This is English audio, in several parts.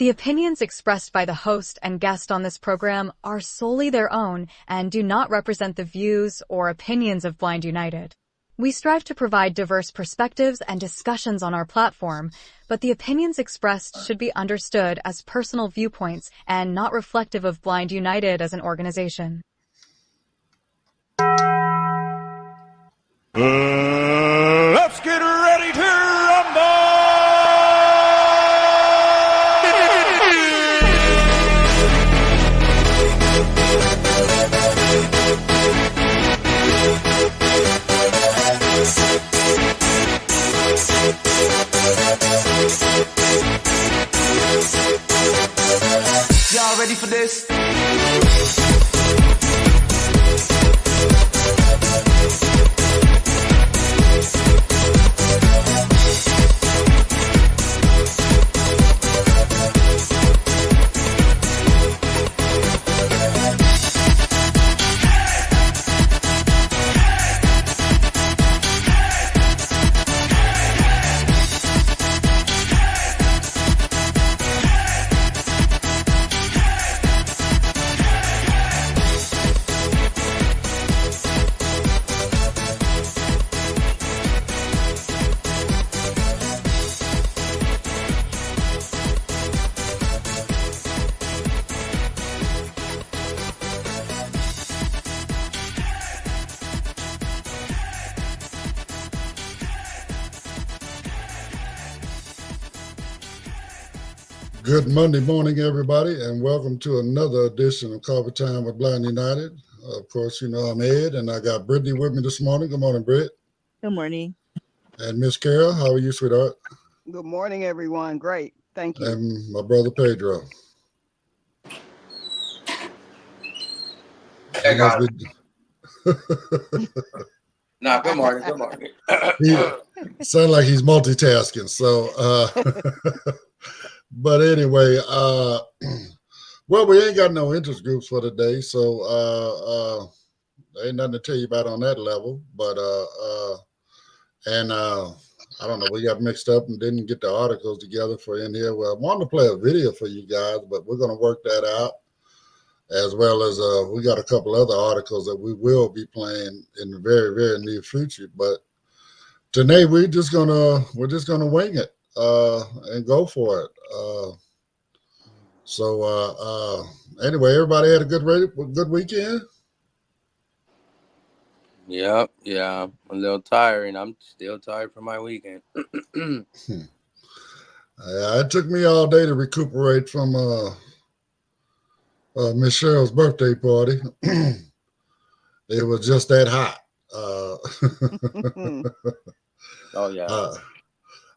The opinions expressed by the host and guest on this program are solely their own and do not represent the views or opinions of Blind United. We strive to provide diverse perspectives and discussions on our platform, but the opinions expressed should be understood as personal viewpoints and not reflective of Blind United as an organization. Let's get ready to rumble! Y'all ready for this? Good Monday morning, everybody, and welcome to another edition of Coffee Time with Blind United. Of course, you know I'm Ed, and I got Brittany with me this morning. Good morning, Britt. Good morning. And Miss Carol, how are you, sweetheart? Good morning, everyone. Great. Thank you. And my brother Pedro. I got it. No, good morning. Good morning. He sounds like he's multitasking. So, but anyway, well, we ain't got no interest groups for today, so ain't nothing to tell you about on that level. But I don't know, we got mixed up and didn't get the articles together for in here. Well, I wanted to play a video for you guys, but we're going to work that out, as well as we got a couple other articles that we will be playing in the very, very near future. But today we're just gonna wing it and go for it. Anyway, everybody had a good weekend. Yep, yeah. I'm a little tired, and I'm still tired from my weekend. It took me all day to recuperate from Miss Cheryl's birthday party. It was just that hot. Oh yeah.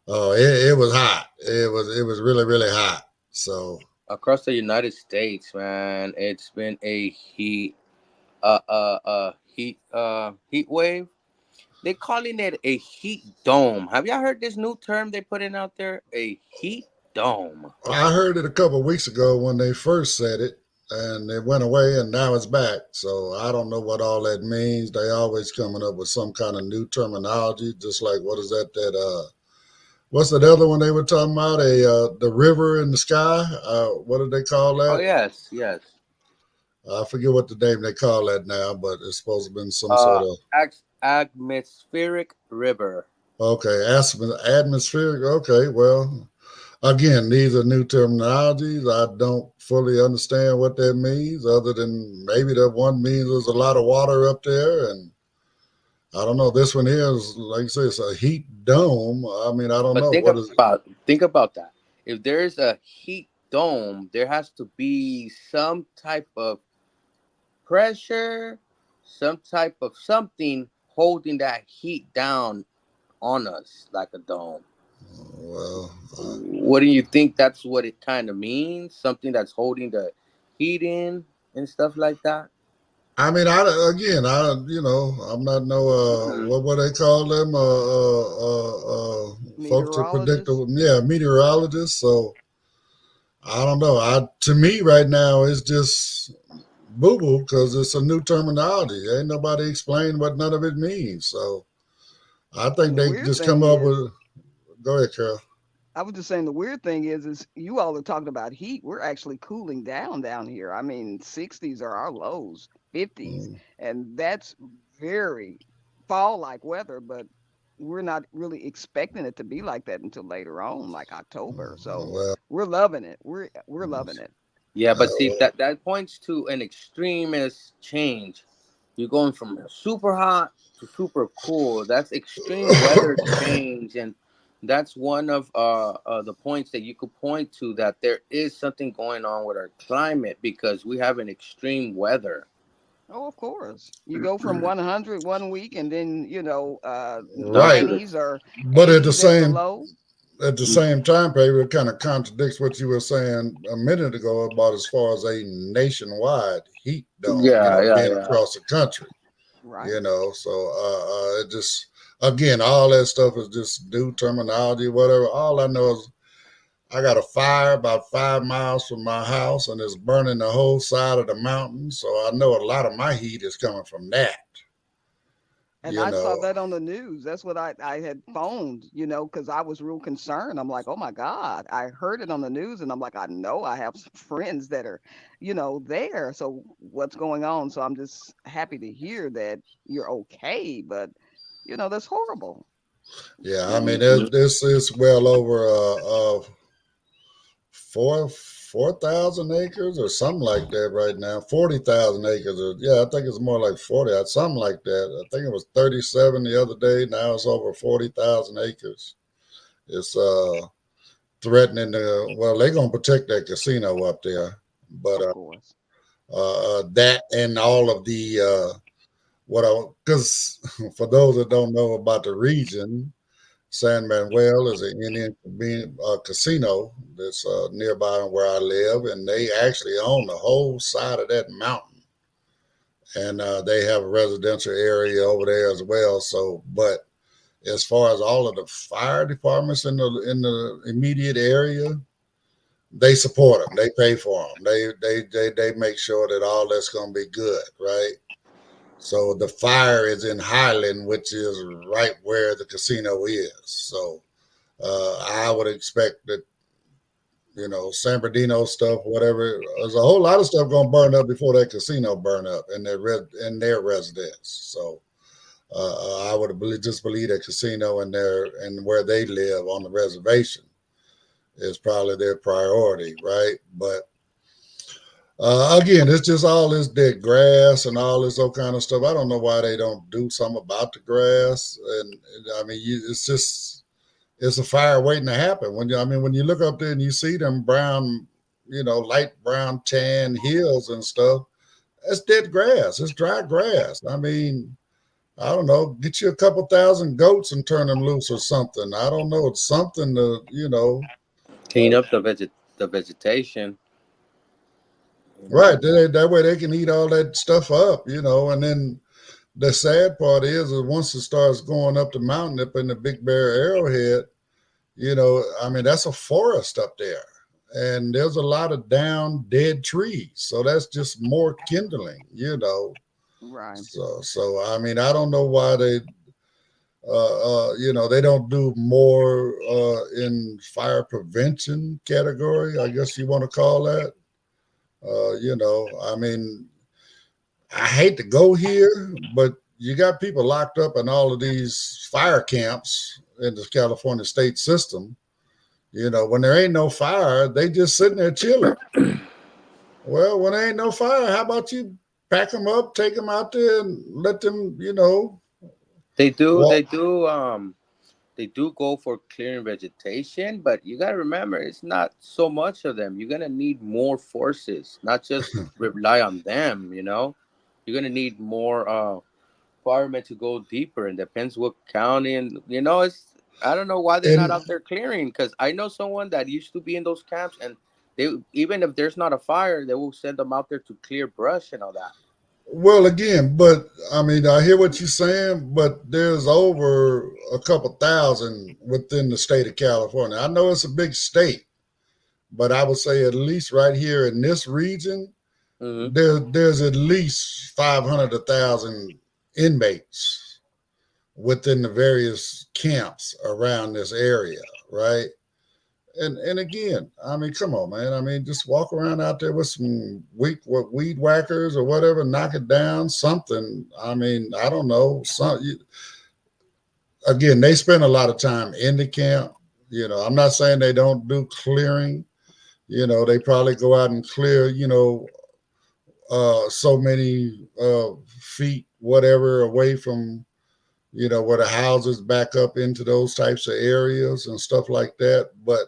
It was hot. It was really, really hot. So Across the United States, man, it's been a heat wave. They're calling it a heat dome. Have y'all heard this new term they put in out there? A heat dome. I heard it a couple of weeks ago when they first said it, and it went away, and now it's back. So I don't know what all that means. They always coming up with some kind of new terminology, just like what is that what's that other one they were talking about? The river in the sky. What did they call that? Oh yes. I forget what the name they call that now, but it's supposed to have been some sort of atmospheric river. Okay, atmospheric. Okay, well, again, these are new terminologies. I don't fully understand what that means, other than maybe that one means there's a lot of water up there, and I don't know. This one here is, like you say, it's a heat dome. I mean, I don't know. Think about that. If there's a heat dome, there has to be some type of pressure, some type of something holding that heat down on us like a dome. Well, what do you think that's what it kind of means? Something that's holding the heat in and stuff like that? I mean, I'm not what they call them, folks that predict, meteorologists. So I don't know. To me right now, it's just boo-boo because it's a new terminology. Ain't nobody explained what none of it means. So I think they just come up with. Go ahead, Carol. I was just saying the weird thing is you all are talking about heat. We're actually cooling down here. I mean, 60s are our lows, 50s, Mm, and that's very fall-like weather. But we're not really expecting it to be like that until later on, like October. So well, we're loving it. We're loving it. Yeah, but see well, that points to an extremist change. You're going from super hot to super cool. That's extreme weather change, and that's one of the points that you could point to that there is something going on with our climate because we have an extreme weather. Oh, of course. You go from 100 one week, and then Down right. to the 90s or But 80s as the low. at the same time, Paper, it kind of contradicts what you were saying a minute ago about as far as a nationwide heat dome, yeah, yeah, being yeah. across the country, Right. So it just, again, all that stuff is just new terminology, whatever. All I know is I got a fire about 5 miles from my house and it's burning the whole side of the mountain. So I know a lot of my heat is coming from that, And you I saw know. that on the news. That's what I had phoned, because I was real concerned. I'm like, oh my God, I heard it on the news, and I'm like, I know I have some friends that are, there. So what's going on? So I'm just happy to hear that you're okay, but that's horrible. Yeah, I mean, Mhm. this is well over 4,000 acres or something like that right now. 40,000 acres. Or, yeah, I think it's more like 40, something like that. I think it was 37 the other day. Now it's over 40,000 acres. It's threatening to, well, they're going to protect that casino up there. But Of course. that and all of the, because for those that don't know about the region, San Manuel is an Indian casino that's nearby where I live, and they actually own the whole side of that mountain, and they have a residential area over there as well. So, but as far as all of the fire departments in the immediate area, they support them. They pay for them. They make sure that all that's going to be good, right? So the fire is in Highland, which is right where the casino is. So I would expect that San Bernardino stuff, whatever. There's a whole lot of stuff gonna burn up before that casino burn up in their residence. So I would just believe that casino and where they live on the reservation is probably their priority, right? But again, it's just all this dead grass and all this other kind of stuff. I don't know why they don't do something about the grass. And I mean, it's a fire waiting to happen. When you look up there and you see them brown, light brown tan hills and stuff, that's dead grass. It's dry grass. I mean, I don't know. Get you a couple thousand goats and turn them loose or something. I don't know. It's something to. Clean up the vegetation. You Right. know. That way they can eat all that stuff up. And then the sad part is once it starts going up the mountain, up in the Big Bear Arrowhead, I mean, that's a forest up there. And there's a lot of down dead trees. So that's just more kindling. Right. So I mean, I don't know why they don't do more in fire prevention category, I guess you want to call that. I mean, I hate to go here, but you got people locked up in all of these fire camps in the California state system. When there ain't no fire, they just sitting there chilling. Well, when there ain't no fire, how about you pack them up, take them out there, and let them, They do. walk. They do go for clearing vegetation, but you got to remember it's not so much of them. You're going to need more forces, not just rely on them, You're going to need more firemen to go deeper, and depends what county. And, it's, I don't know why they're not And out there clearing, because I know someone that used to be in those camps, and they, even if there's not a fire, they will send them out there to clear brush and all that. well, again, but I mean, I hear what you're saying, but there's over a couple thousand within the state of California. I know it's a big state, but I would say at least right here in this region, Hmm. there's at least 500 to 1,000 inmates within the various camps around this area, right? and again, I mean, come on, man. I mean, just walk around out there with some weed whackers or whatever, knock it down, something. I mean, I don't know. Again, they spend a lot of time in the camp. I'm not saying they don't do clearing. They probably go out and clear, so many feet, whatever, away from, where the houses back up into those types of areas and stuff like that. But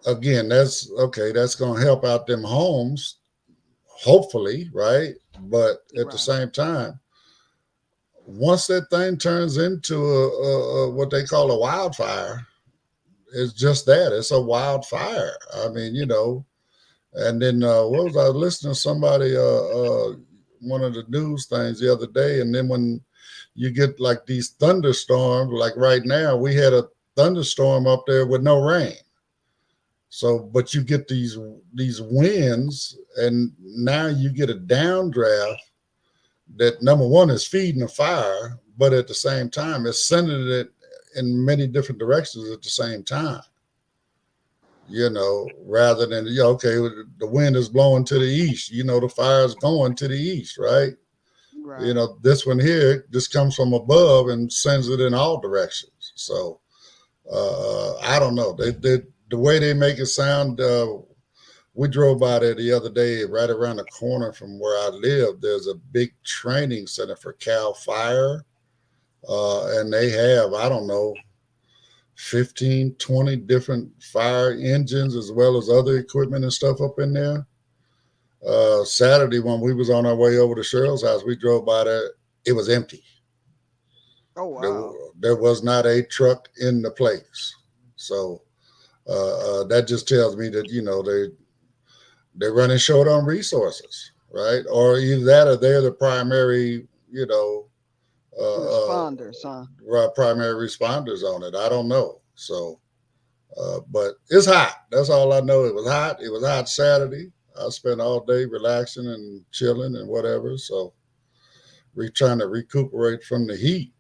again, that's okay. That's going to help out them homes, hopefully, right? But at the Right. same time, once that thing turns into what they call a wildfire, it's just that it's a wildfire. I mean, and then what was I listening to somebody one of the news things the other day, and then when you get like these thunderstorms, like right now, we had a thunderstorm up there with no rain. So, but you get these winds, and now you get a downdraft that number one is feeding the fire, but at the same time, it's sending it in many different directions at the same time. Rather than okay, the wind is blowing to the east. The fire is going to the east, right? Right. This one here just comes from above and sends it in all directions. So I don't know. The way they make it sound. We drove by there the other day, right around the corner from where I live. There's a big training center for Cal Fire, and they have, I don't know, 15, 20 different fire engines as well as other equipment and stuff up in there. Saturday, when we was on our way over to Cheryl's house, we drove by there. It was empty. Oh There, wow. there was not a truck in the place. So that just tells me that they're running short on resources, right? Or either that, or they're the primary, Responders, huh? primary responders on it. I don't know. So, but it's hot. That's all I know. It was hot. It was hot Saturday. I spent all day relaxing and chilling and whatever. So, trying to recuperate from the heat.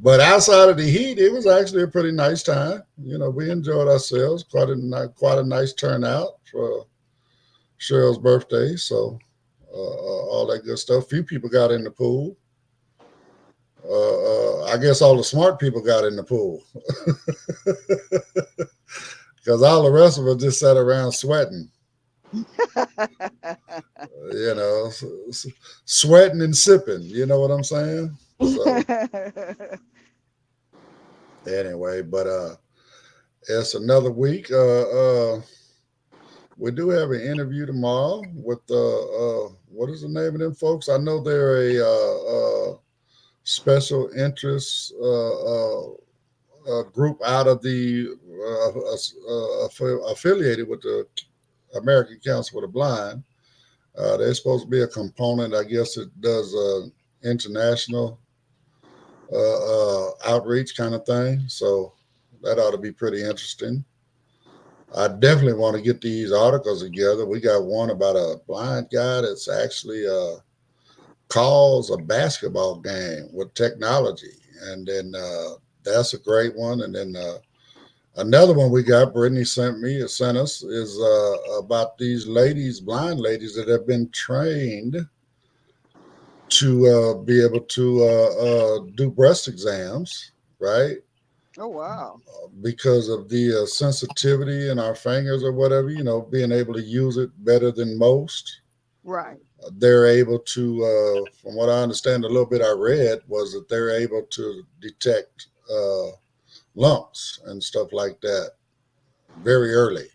But outside of the heat, it was actually a pretty nice time. We enjoyed ourselves. Quite a nice turnout for Cheryl's birthday. So all that good stuff. Few people got in the pool. I guess all the smart people got in the pool because all the rest of us just sat around sweating. You know, sweating and sipping. You know what I'm saying? So anyway, but it's another week. We do have an interview tomorrow with what is the name of them folks? I know they're a special interest group out of the affiliated with the American Council for the Blind. They're supposed to be a component. I guess it does international outreach kind of thing. So that ought to be pretty interesting. I definitely want to get these articles together. We got one about a blind guy that's actually calls a basketball game with technology, and then that's a great one. And then another one we got, Brittany sent us, is about these blind ladies that have been trained to be able to do breast exams, right? Oh wow. Because of the sensitivity in our fingers or whatever, being able to use it better than most. Right. They're able to, from what I understand, a little bit I read was that they're able to detect lumps and stuff like that very early.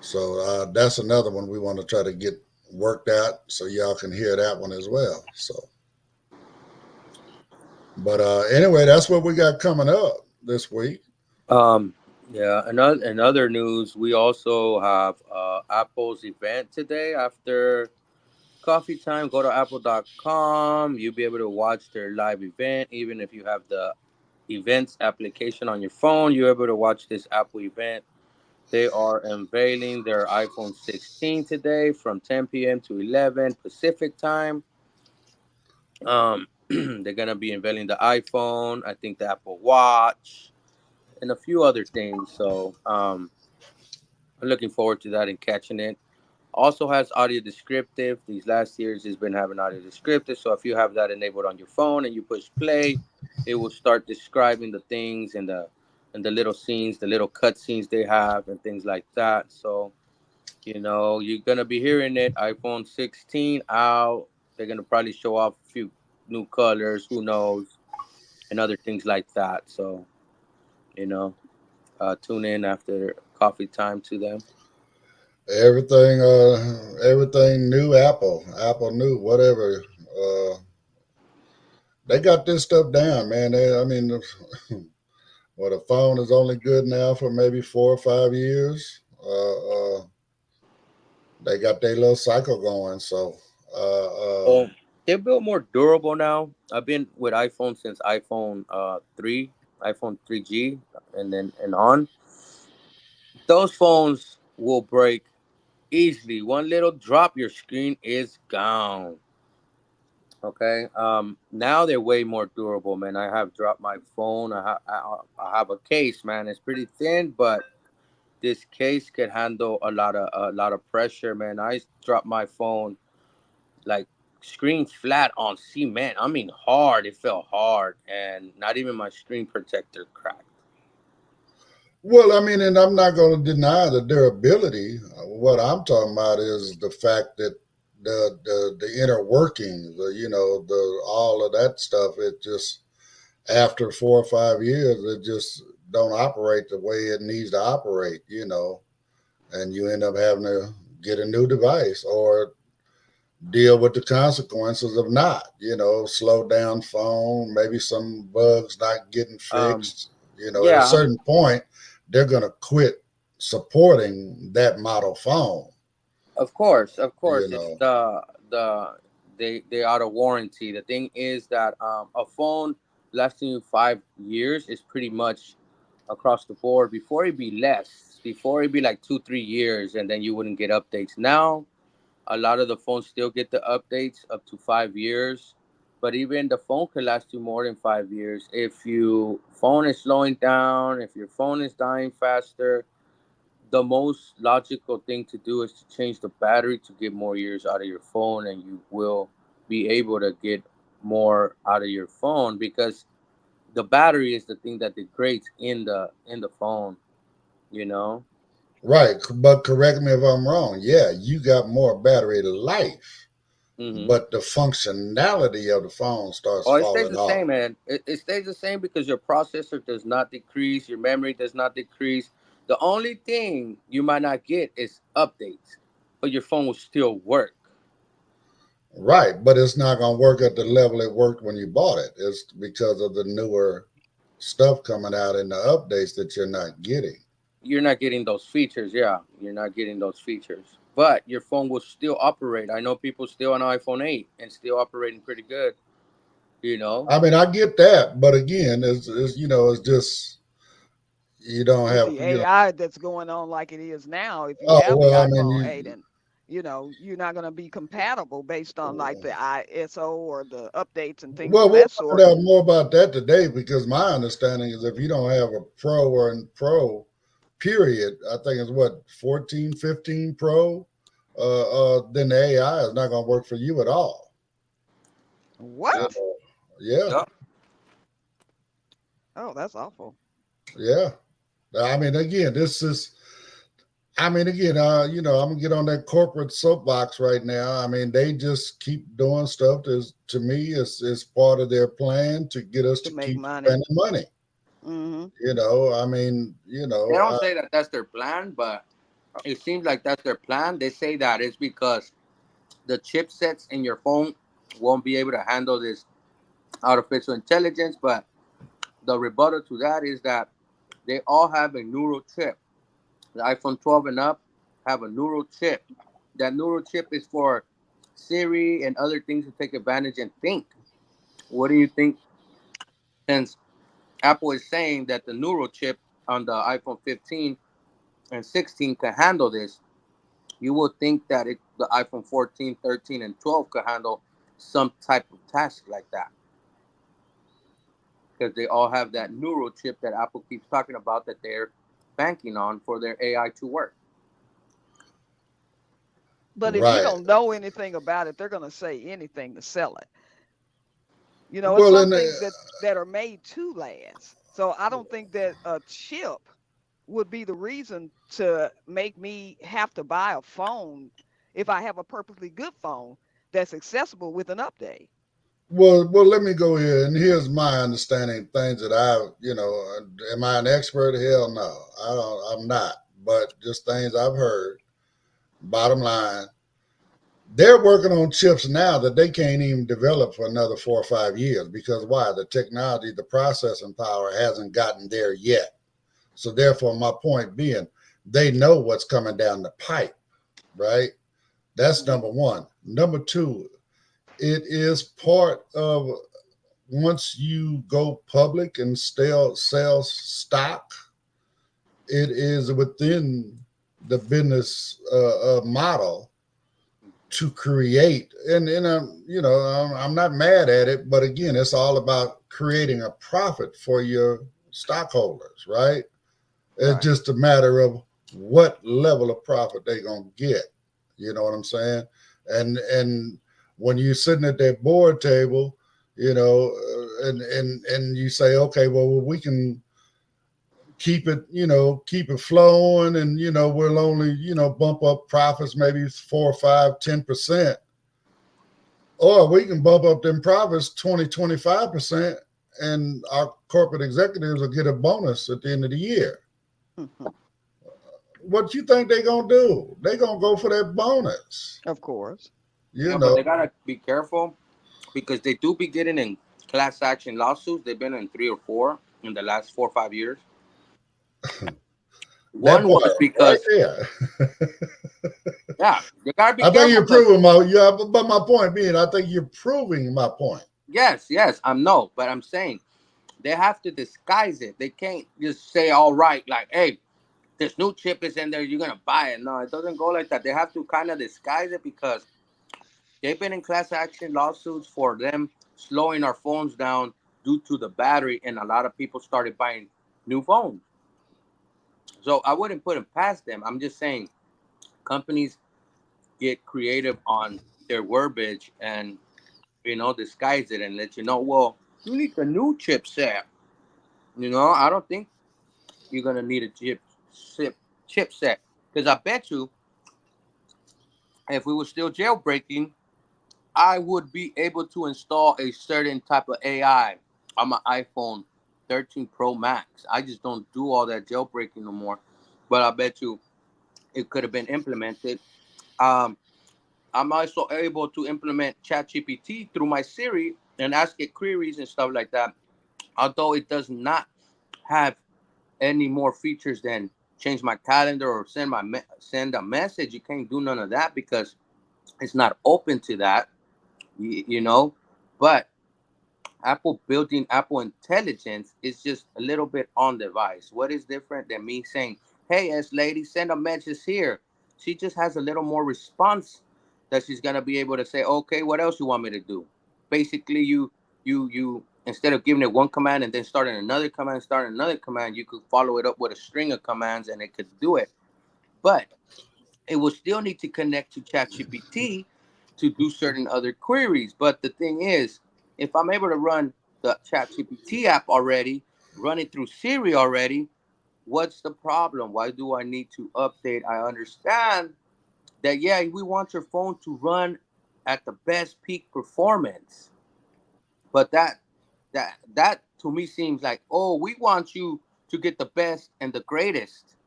So that's another one we want to try to get worked out so y'all can hear that one as well. So, but anyway, that's what we got coming up this week. Yeah, another news, we also have Apple's event today after coffee time. Go to apple.com. You'll be able to watch their live event. Even if you have the events application on your phone, you're able to watch this Apple event. They are unveiling their iPhone 16 today from 10 p.m. to 11 Pacific time. They're going to be unveiling the iPhone, I think the Apple Watch, and a few other things. So I'm looking forward to that and catching it. Also has audio descriptive. These last years has been having audio descriptive. So if you have that enabled on your phone and you push play, it will start describing the things and the little scenes, the little cut scenes they have and things like that. So, you're gonna be hearing it. iPhone 16 out. They're gonna probably show off a few new colors, who knows, and other things like that. So, you know, tune in after coffee time to them. Everything new. Apple new, whatever. They got this stuff down, man. I mean, well, the phone is only good now for maybe 4 or 5 years. They got their little cycle going. So, Well, they're built more durable now. I've been with iPhone since iPhone 3, iPhone 3G, and then and on. Those phones will break easily. One little drop, your screen is gone. Okay. Now they're way more durable, man. I have dropped my phone. I have a case, man. It's pretty thin, but this case can handle a lot of pressure, man. I dropped my phone like screen flat on cement. I mean, hard. It felt hard, and not even my screen protector cracked. well, I mean, and I'm not going to deny the durability. What I'm talking about is the fact that the inner workings, the all of that stuff. It just after 4 or 5 years, it just don't operate the way it needs to operate. And you end up having to get a new device or deal with the consequences of not. Slow down phone, maybe some bugs not getting Um, fixed. At a yeah, certain point, they're going to quit supporting that model phone. of course, You it's know, they out of warranty. The thing is that a phone lasting you 5 years is pretty much across the board. Before it'd be less, before it'd be like 2 3 years, and then you wouldn't get updates. Now a lot of the phones still get the updates up to 5 years, but even the phone could last you more than 5 years if your phone is slowing down, if your phone is dying faster. The most logical thing to do is to change the battery to get more years out of your phone, and you will be able to get more out of your phone because the battery is the thing that degrades in the phone, you know. right? But correct me if I'm wrong. Yeah, you got more battery life, hmm but the functionality of the phone starts Or it stays falling the same, off. man. It stays the same because your processor does not decrease, your memory does not decrease. The only thing you might not get is updates, but your phone will still work. Right, but it's not going to work at the level it worked when you bought it. It's because of the newer stuff coming out in the updates that you're not getting. You're not getting those features. Yeah, you're not getting those features, but your phone will still operate. I know people still on iPhone 8 and still operating pretty good. You know. I mean, I get that, but again, it's just you don't With have the AI that's going on like it is now, if you Oh have the well, I mean, iPhone 8 and you're not going to be compatible based on like the ISO or the updates and things well, of we'll that find sort. out more about that today because my understanding is if you don't have a Pro or a Pro, period, I think it's what 14, 15 Pro, then the AI is not going to work for you at all. You What? know, yeah, Yeah. Oh, that's awful. yeah. I mean, again, this is. I mean, again, I'm gonna get on that corporate soapbox right now. I mean, they just keep doing stuff that, to me, is part of their plan to get us To to make keep money. spending money. Hmm. I mean, They don't say that that's their plan, but it seems like that's their plan. They say that it's because the chipsets in your phone won't be able to handle this artificial intelligence. But the rebuttal to that is that they all have a neural chip. The iPhone 12 and up have a neural chip. That neural chip is for Siri and other things to take advantage and think. What do you think? Since Apple is saying that the neural chip on the iPhone 15 and 16 can handle this, you would think that the iPhone 14, 13, and 12 could handle some type of task like that. because they all have that neural chip that Apple keeps talking about that they're banking on for their AI to work. But if you Right. don't know anything about it, they're going to say anything to sell it. You know, it's Well, some and things that are made to last. So I don't think that a chip would be the reason to make me have to buy a phone if I have a perfectly good phone that's accessible with an update. well, let me go here, and here's my understanding. Things that am I an expert? Hell no, I'm not. But just things I've heard. Bottom line, they're working on chips now that they can't even develop for another 4 or 5 years because why? The technology, the processing power hasn't gotten there yet. So therefore, my point being, they know what's coming down the pipe, right? That's number one. Number two, it is part of once you go public and sell stock, it is within the business model to create. And I'm not mad at it, but again, it's all about creating a profit for your stockholders, right? It's Right. just a matter of what level of profit they're gonna get. You know what I'm saying? And when you're sitting at that board table, and you say, okay, well, we can keep it flowing, and we'll only bump up profits maybe 4 or 5, 10%, or we can bump up them profits 20, 25%, and our corporate executives will get a bonus at the end of the year. What you think they're gonna do? They're gonna go for that bonus. Of course. You Yeah, but know, they gotta be careful because they do be getting in class action lawsuits. They've been in 3 or 4 in the last 4 or 5 years. that One part was right because there. yeah, you gotta be I think careful. you're proving but my point being, I think you're proving my point. Yes, I'm no, but I'm saying they have to disguise it. They can't just say all right, like, hey, this new chip is in there, you're gonna buy it. No, it doesn't go like that. They have to kind of disguise it because they've been in class action lawsuits for them slowing our phones down due to the battery, and a lot of people started buying new phones. So I wouldn't put it past them. I'm just saying companies get creative on their verbiage and disguise it and let you know, well, you need the new chipset. I don't think you're gonna need a chipset because I bet you if we were still jailbreaking, I would be able to install a certain type of AI on my iPhone 13 Pro Max. I just don't do all that jailbreaking no more, but I bet you it could have been implemented. Um, I'm also able to implement ChatGPT through my Siri and ask it queries and stuff like that. Although it does not have any more features than change my calendar or send a message. You can't do none of that because it's not open to that. But Apple building Apple Intelligence is just a little bit on device. What is different than me saying, "Hey, S lady, send a message here"? She just has a little more response that she's gonna be able to say, "Okay, what else you want me to do?" Basically, you instead of giving it one command and then starting another command, you could follow it up with a string of commands and it could do it. But it will still need to connect to ChatGPT to do certain other queries. But the thing is, if I'm able to run the ChatGPT app already, run it through Siri already, what's the problem? Why do I need to update? I understand that, yeah, we want your phone to run at the best peak performance. But that to me seems like, oh, we want you to get the best and the greatest,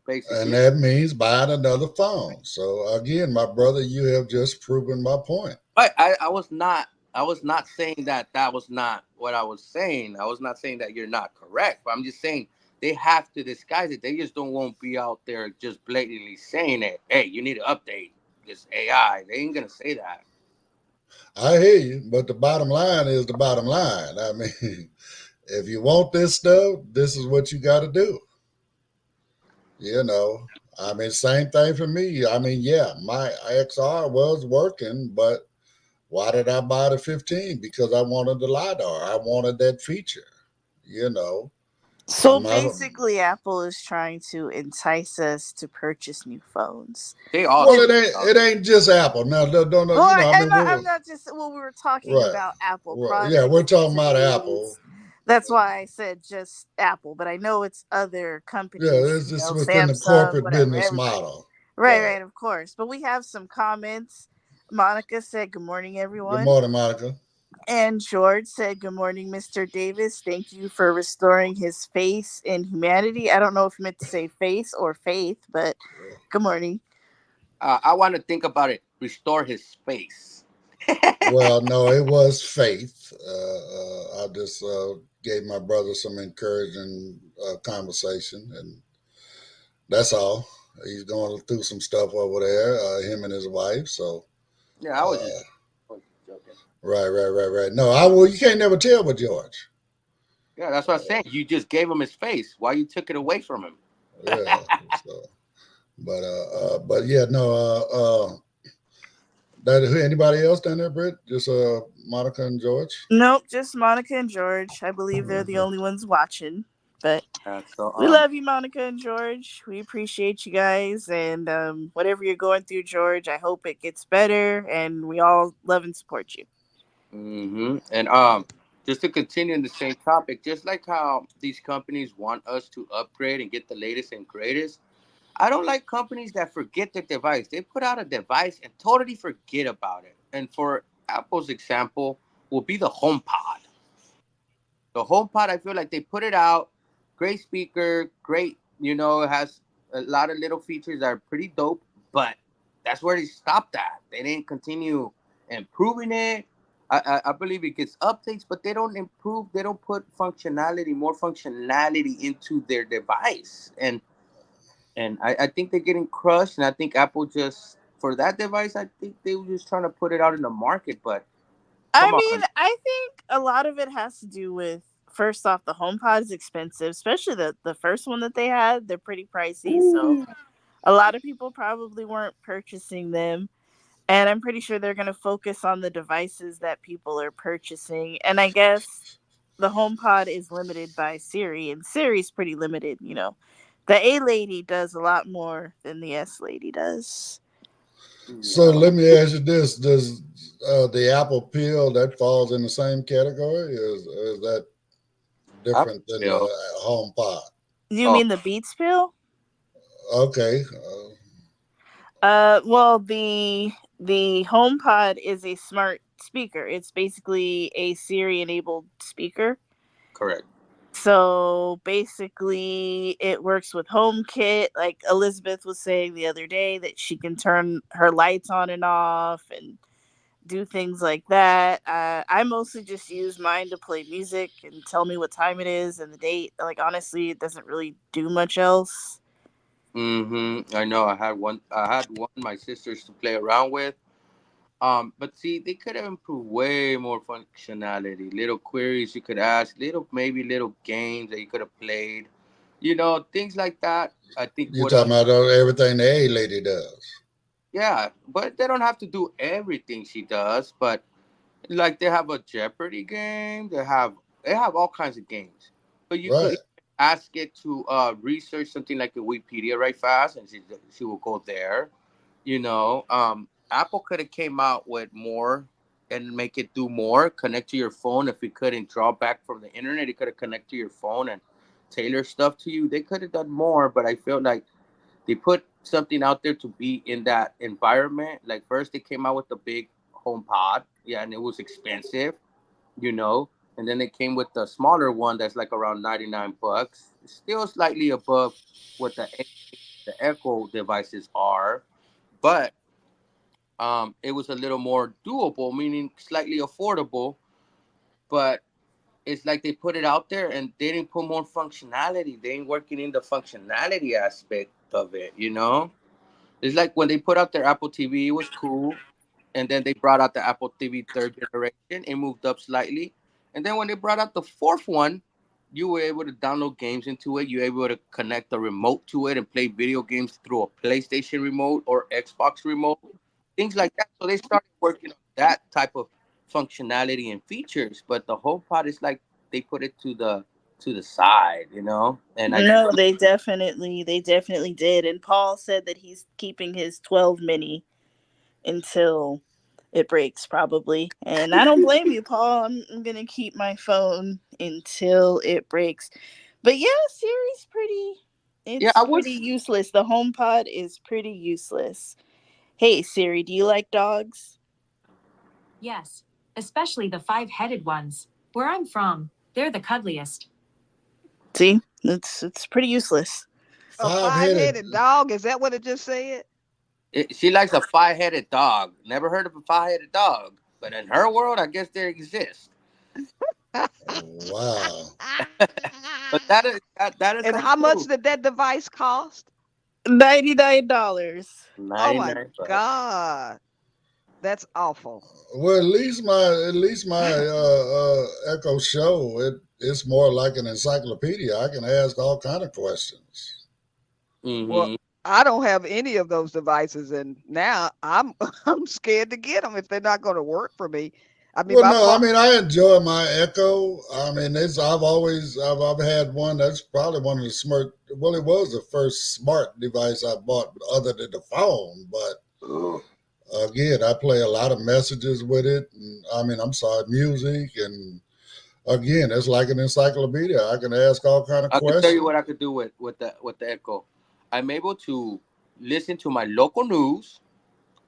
And basically. that means buying another phone. So again, my brother, you have just proven my point. But I was not saying that was not what I was saying. I was not saying that you're not correct. But I'm just saying they have to disguise it. They just don't want to be out there just blatantly saying it. Hey, you need to update this AI. They ain't gonna say that. I hear you, but the bottom line is the bottom line. I mean, if you want this stuff, this is what you got to do. You know, same thing for me. Yeah, my XR was working, but Why did I buy the 15? Because I wanted the LiDAR. I wanted that feature. You know, So I'm not. basically, Apple is trying to entice us to purchase new phones. They all Well, And it do. ain't. It ain't just Apple. Now, don't know. well, You know, I mean, I'm not just. Well, we were talking right. about Apple Well, yeah, products we're and talking about Apple. today's. That's why I said just Apple, but I know it's other Yeah, companies. it's just within the Samsung, corporate whatever, business everybody. model. Right, Right. right, of course. But we have some comments. Monica said, "Good morning, Good everyone." morning, Monica. And George said, "Good morning, Mr. Davis. Thank you for restoring his faith in humanity." I don't know if you meant to say face or faith, but good morning. I want to think about it. Restore his space. Well, no, it was faith. I just gave my brother some encouraging conversation, and that's all. He's going through some stuff over there, him and his wife. So, Yeah, I was just uh, joking. right. No, I well, you can't never tell with George. Yeah, that's what I'm saying. You just gave him his face. Why you took it away from him? Yeah. So, but yeah, no. That anybody else down there, Britt? Just Monica and George. Nope, just Monica and George. I believe they're the only ones watching. But So we love you, Monica and George. We appreciate you guys. And whatever you're going through, George, I hope it gets better. And we all love and support you. And just to continue in the same topic, just like how these companies want us to upgrade and get the latest and greatest, I don't like companies that forget their device. They put out a device and totally forget about it. And for Apple's example, will be the HomePod. The HomePod, I feel like they put it out, great speaker, great, it has a lot of little features that are pretty dope, but that's where they stopped at. They didn't continue improving it. I believe it gets updates, but they don't improve. They don't put more functionality into their device, and I think they're getting crushed. And I think Apple just for that device, I think they were just trying to put it out in the market. But I come mean, on, I think a lot of it has to do with first off, the HomePod is expensive, especially the first one that they had. They're pretty pricey, so a lot of people probably weren't purchasing them. And I'm pretty sure they're going to focus on the devices that people are purchasing. And I guess the HomePod is limited by Siri, and Siri's pretty limited. The A lady does a lot more than the S lady does. So yeah. let me ask you this: does the Apple Pill that falls in the same category? Is that different than Apple. the Home Pod? You Oh, mean the Beats pill? Okay, Well, the HomePod is a smart speaker. It's basically a Siri enabled speaker. correct. So basically, it works with HomeKit. Like Elizabeth was saying the other day, that she can turn her lights on and off and do things like that. I mostly just use mine to play music and tell me what time it is and the date. Like, honestly, it doesn't really do much else. I know. I had one my sisters to play around with. But see, they could have improved way more functionality. Little queries you could ask, little games that you could have played. Things like that. I think you're would have. talking about everything the A lady does. Yeah, but they don't have to do everything she does. But like they have a Jeopardy game. They have all kinds of games. But you Right. could ask it to research something like a Wikipedia right fast, and she will go there. Apple could have came out with more and make it do more. Connect to your phone. If it couldn't draw back from the internet, it could have connect to your phone and tailor stuff to you. They could have done more, but I feel like they put something out there to be in that environment. Like first they came out with the big home pod, yeah, and it was expensive, and then they came with the smaller one that's like around $99. It's still slightly above what the Echo devices are, but it was a little more doable, meaning slightly affordable. But it's like they put it out there and they didn't put more functionality. They ain't working in the functionality aspect of it. It's like when they put out their Apple TV, it was cool. And then they brought out the Apple TV third generation. It moved up slightly. And then when they brought out the fourth one, you were able to download games into it. You were able to connect the remote to it and play video games through a PlayStation remote or Xbox remote, things like that. So they started working on that type of functionality and features. But the HomePod is like they put it to the side, you know. And I No, they definitely did. And Paul said that he's keeping his 12 mini until it breaks, probably. And I don't blame you, Paul. I'm gonna keep my phone until it breaks. But yeah, Siri's pretty. yeah, It's I pretty was. useless. The HomePod is pretty useless. Hey Siri, do you like dogs? Yes, especially the five-headed ones. Where I'm from, they're the cuddliest. See, it's pretty useless. A Five-headed. five-headed dog? Is that what it just said? She likes a five-headed dog. Never heard of a five-headed dog, but in her world, I guess there exists. Wow. But that is And the how much truth. did that device cost? $99. Oh my 99 bucks. God. That's awful. Well, at least my Echo Show, it's more like an encyclopedia. I can ask all kind of questions. Well, Hmm. I don't have any of those devices, and now I'm I'm scared to get them if they're not going to work for me. I mean, Well, my no, I phone. mean I enjoy my Echo. I mean, I've had one that's probably one of the smart. Well, it was the first smart device I bought, other than the phone. But again, I play a lot of messages with it. And, I mean, I'm sorry, music, and again, it's like an encyclopedia. I can ask all kind of I could tell you what questions. I could do with the Echo. I'm able to listen to my local news.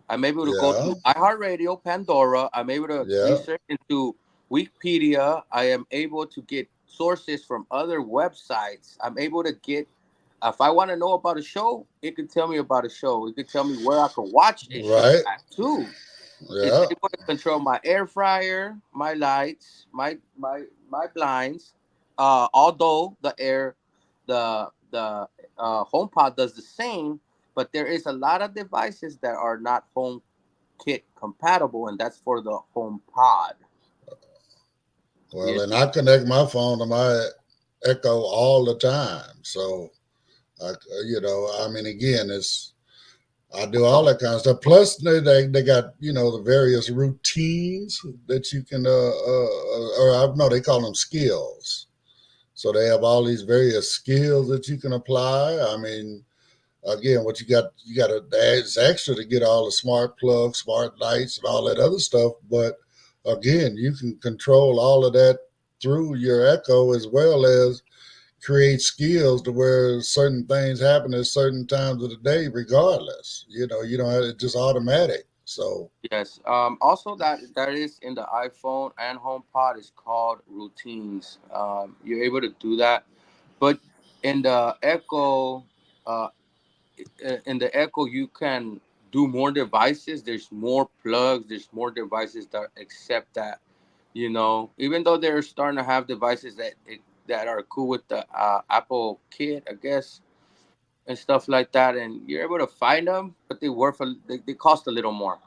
I'm able to go Yeah, to iHeartRadio, Pandora. I'm able to yeah, research into Wikipedia. I am able to get sources from other websites. I'm able to get, if I want to know about a show, it could tell me about a show. It could tell me where I could watch a show right, at too. It's yeah, able to control my air fryer, my lights, my blinds. Although the HomePod does the same, but there is a lot of devices that are not HomeKit compatible, and that's for the HomePod. Well, You and I connect my phone to my Echo all the time. So, I mean, again, I do all that kind of stuff. Plus, they got the various routines that you can or I no, they call them skills. So they have all these various skills that you can apply. I mean, again, what you got to it's extra to get all the smart plugs, smart lights, and all that other stuff. But again, you can control all of that through your Echo, as well as create skills to where certain things happen at certain times of the day, regardless. You don't have it just automatic. So Yes. Also, that is in the iPhone and HomePod is called routines. You're able to do that, but in the Echo, uh, you can do more devices. There's more plugs. There's more devices that accept that. Even though they're starting to have devices that are cool with the Apple Kit, I guess, and stuff like that, and you're able to find them, but they cost a little more.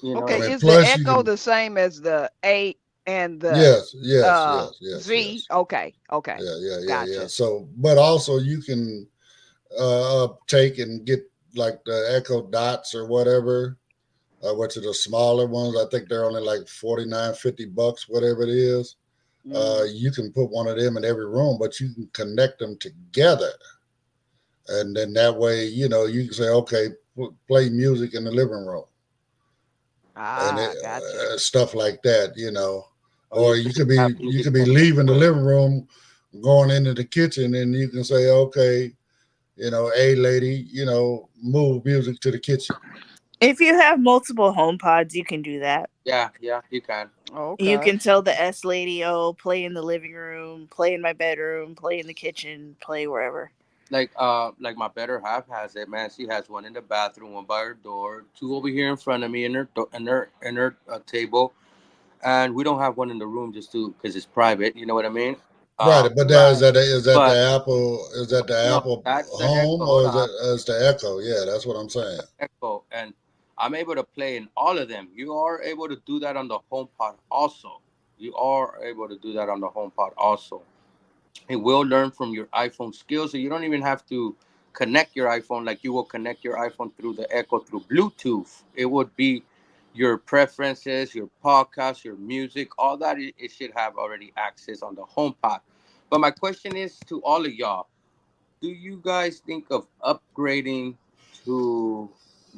You know I Okay, what I mean, mean? is the plus you Echo can the same as the 8 and the yes, yes, yes, yes, Z? yes, Okay, okay, yeah, yeah, yeah, yeah. gotcha. So, but also you can take and get like the Echo Dots or whatever, which are the smaller ones. I think they're only like 49, $50, whatever it is. Mm. You can put one of them in every room, but you can connect them together. And then that way, you can say, okay, play music in the living room, and Ah, gotcha. stuff like that, Oh, you or can you could have be you music could be from leaving the anywhere. living room, going into the kitchen, and you can say, okay, hey lady, move music to the kitchen. If you have multiple home pods, you can do that. Yeah, yeah, you can. You Okay. can tell the S lady, oh, play in the living room, play in my bedroom, play in the kitchen, play wherever. Like my better half has it, man. She has one in the bathroom, one by her door, two over here in front of me in her table, and we don't have one in the room just to because it's private. You know what I mean? Right, but that Right. is that the But Apple no, that's the Home, Echo. or Hold is on, that the Echo? Yeah, that's what I'm saying. Echo, and I'm able to play in all of them. You are able to do that on the HomePod also. You are able to do that on the HomePod also. It will learn from your iPhone skills, so you don't even have to connect your iPhone like you will connect your iPhone through the Echo through Bluetooth. It would be your preferences, your podcast, your music, all that it should have already access on the HomePod. But my question is to all of y'all: do you guys think of upgrading to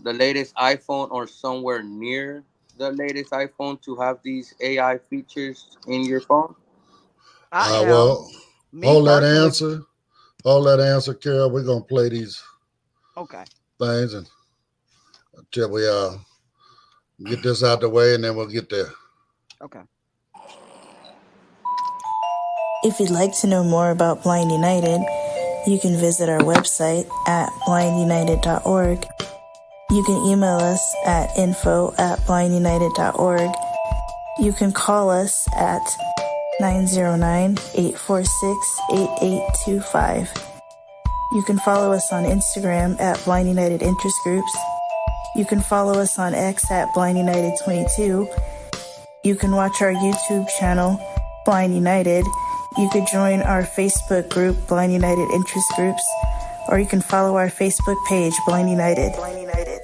the latest iPhone or somewhere near the latest iPhone to have these AI features in your phone? I am. Well, Me hold that personally. answer. Hold that answer, Carol. We're gonna play these Okay. things and until we get this out the way, and then we'll get there. Okay. If you'd like to know more about Blind United, you can visit our website at blindunited.org. You can email us at info@blindunited.org. You can call us at 909-846-8825. You can follow us on Instagram at Blind United Interest Groups. You can follow us on X at Blind United 22. You can watch our YouTube channel, Blind United. You could join our Facebook group, Blind United Interest Groups, or you can follow our Facebook page, Blind United. Blind United.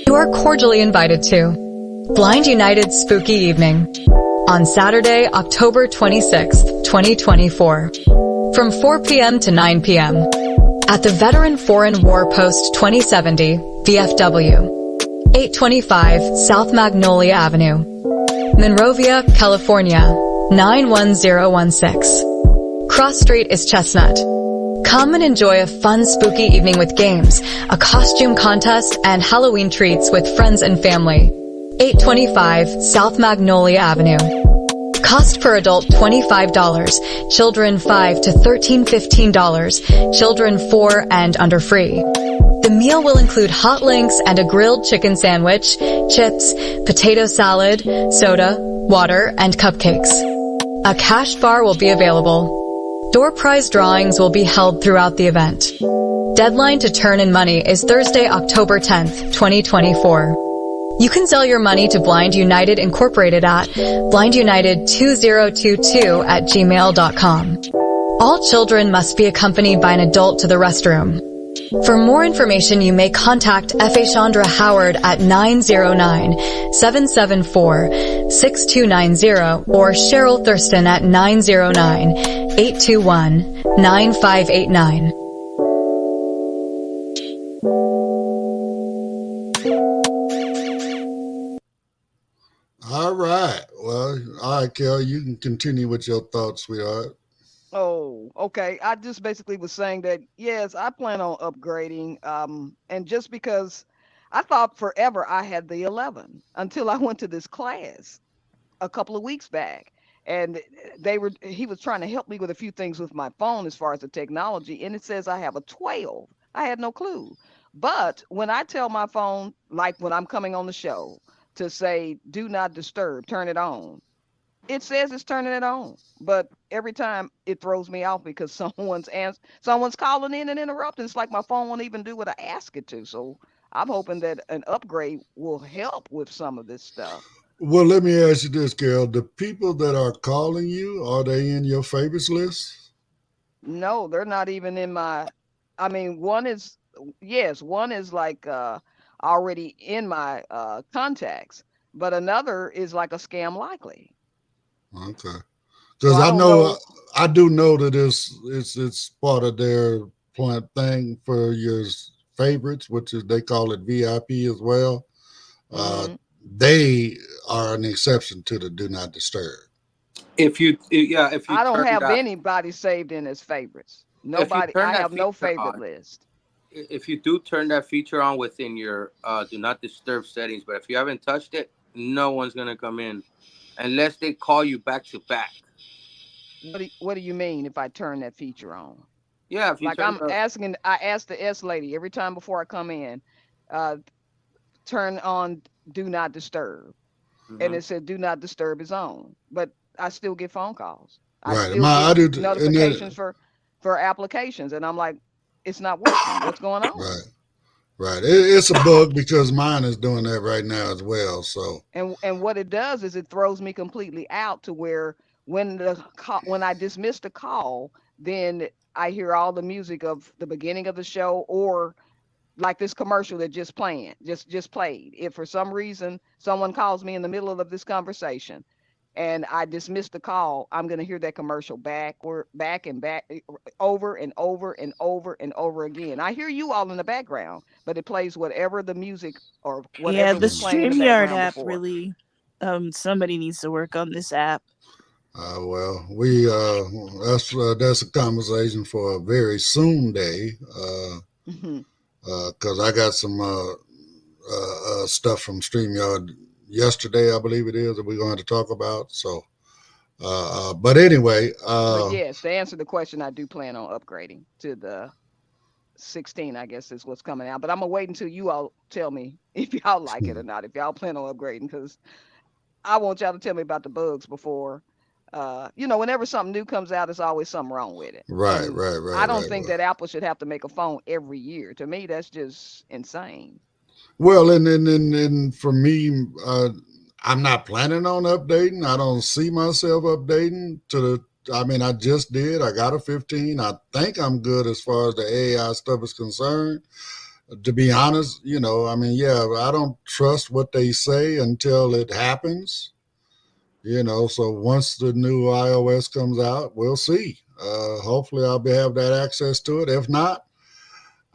You are cordially invited to Blind United's Spooky Evening on Saturday, October 26th, 2024, from 4 p.m. to 9 p.m. at the Veteran Foreign War Post 2070, VFW, 825 South Magnolia Avenue, Monrovia, California, 91016. Cross Street is Chestnut. Come and enjoy a fun, spooky evening with games, a costume contest, and Halloween treats with friends and family. 825 South Magnolia Avenue. Cost per adult $25, children 5 to 13 $15, children 4 and under free. The meal will include hot links and a grilled chicken sandwich, chips, potato salad, soda, water, and cupcakes. A cash bar will be available. Door prize drawings will be held throughout the event. Deadline to turn in money is Thursday, October 10th, 2024. You can sell your money to Blind United Incorporated at blindunited2022@gmail.com. All children must be accompanied by an adult to the restroom. For more information, you may contact F.A. Chandra Howard at 909-774-6290 or Cheryl Thurston at 909-821-9589. All right. Well, all right, Kel, you can continue with your thoughts, sweetheart. Oh, okay. I just basically was saying that, yes, I plan on upgrading. And just because I thought forever I had the 11 until I went to this class a couple of weeks back. And he was trying to help me with a few things with my phone as far as the technology. And it says I have a 12. I had no clue. But when I tell my phone, like when I'm coming on the show, to say, do not disturb, turn it on, it says it's turning it on, but every time it throws me off because someone's calling in and interrupting. It's like my phone won't even do what I ask it to. So I'm hoping that an upgrade will help with some of this stuff. Well, let me ask you this, Carol. The people that are calling you, are they in your favorites list? No, they're not even in my, I mean, one is like already in my contacts, but another is like a scam likely. Okay, because I do know that it's part of their plant thing for your favorites, which is they call it VIP as well. They are an exception to the do not disturb. If you I don't have anybody saved in as favorites. Nobody. I have no favorite list. If you do turn that feature on within your do not disturb settings, but if you haven't touched it, no one's gonna come in unless they call you back to back. What do you mean if I turn that feature on? Yeah, if you like I'm asking, I ask the S lady every time before I come in, turn on do not disturb, and it said do not disturb is on, but I still get phone calls. I still get notifications for applications, and I'm like, it's not working. What's going on? Right. It's a bug because mine is doing that right now as well. So and what it does is it throws me completely out to where when I dismiss the call, then I hear all the music of the beginning of the show, or like this commercial that just played. If for some reason someone calls me in the middle of this conversation and I dismiss the call, I'm going to hear that commercial back and back over and over and over and over again. I hear you all in the background, but it plays whatever the music or Yeah, whatever the was playing in the StreamYard background app before. really, somebody needs to work on this app. Well, that's a conversation for a very soon day, Mhm. because I got some stuff from StreamYard yesterday, I believe it is, that we're going to talk about. So, but anyway, But yes, to answer the question, I do plan on upgrading to the 16, I guess is what's coming out. But I'm gonna wait until you all tell me if y'all like it or not. If y'all plan on upgrading, because I want y'all to tell me about the bugs before. Whenever something new comes out, there's always something wrong with it. right, And right, I right, don't right, think right. that Apple should have to make a phone every year. To me, that's just insane. Well, and for me, I'm not planning on updating. I don't see myself updating to the. I mean, I just did. I got a 15. I think I'm good as far as the AI stuff is concerned. To be honest, I mean, yeah, I don't trust what they say until it happens. So once the new iOS comes out, we'll see. Hopefully, have that access to it. If not,